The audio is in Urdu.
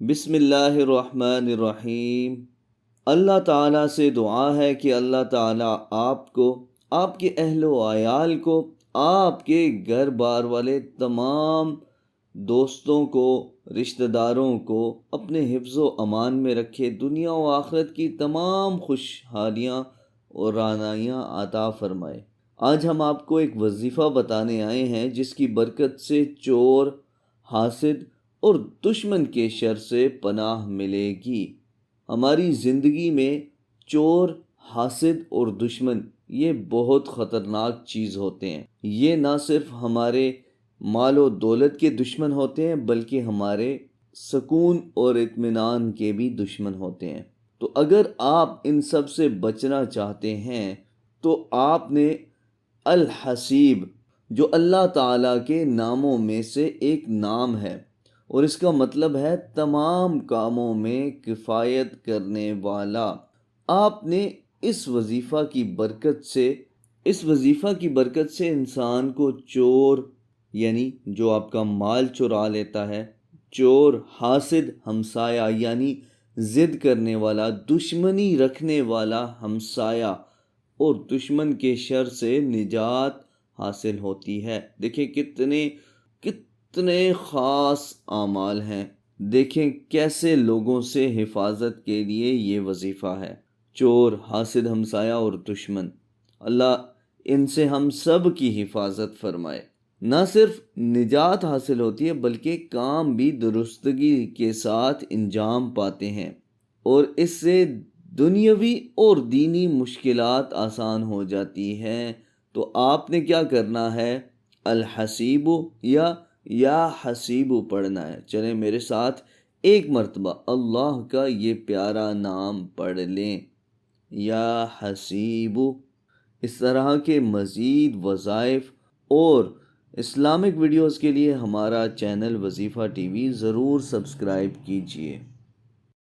بسم اللہ الرحمن الرحیم۔ اللہ تعالیٰ سے دعا ہے کہ اللہ تعالیٰ آپ کو، آپ کے اہل و عیال کو، آپ کے گھر بار والے تمام دوستوں کو، رشتہ داروں کو اپنے حفظ و امان میں رکھے، دنیا و آخرت کی تمام خوشحالیاں اور رعنائیاں عطا فرمائے۔ آج ہم آپ کو ایک وظیفہ بتانے آئے ہیں جس کی برکت سے چور، حاسد اور دشمن کے شر سے پناہ ملے گی۔ ہماری زندگی میں چور، حاسد اور دشمن یہ بہت خطرناک چیز ہوتے ہیں۔ یہ نہ صرف ہمارے مال و دولت کے دشمن ہوتے ہیں بلکہ ہمارے سکون اور اطمینان کے بھی دشمن ہوتے ہیں۔ تو اگر آپ ان سب سے بچنا چاہتے ہیں تو آپ نے الحسیب، جو اللہ تعالیٰ کے ناموں میں سے ایک نام ہے اور اس کا مطلب ہے تمام کاموں میں کفایت کرنے والا، آپ نے اس وظیفہ کی برکت سے انسان کو چور یعنی جو آپ کا مال چرا لیتا ہے، چور، حاسد ہمسایہ یعنی ضد کرنے والا، دشمنی رکھنے والا ہمسایہ اور دشمن کے شر سے نجات حاصل ہوتی ہے۔ دیکھیں کتنے خاص اعمال ہیں، دیکھیں کیسے لوگوں سے حفاظت کے لیے یہ وظیفہ ہے۔ چور، حاسد ہمسایہ اور دشمن، اللہ ان سے ہم سب کی حفاظت فرمائے۔ نہ صرف نجات حاصل ہوتی ہے بلکہ کام بھی درستگی کے ساتھ انجام پاتے ہیں اور اس سے دنیاوی اور دینی مشکلات آسان ہو جاتی ہیں۔ تو آپ نے کیا کرنا ہے؟ الحسیب یا حسیب پڑھنا ہے۔ چلیں میرے ساتھ ایک مرتبہ اللہ کا یہ پیارا نام پڑھ لیں، یا حسیب۔ اس طرح کے مزید وظائف اور اسلامک ویڈیوز کے لیے ہمارا چینل وظیفہ ٹی وی ضرور سبسکرائب کیجیے۔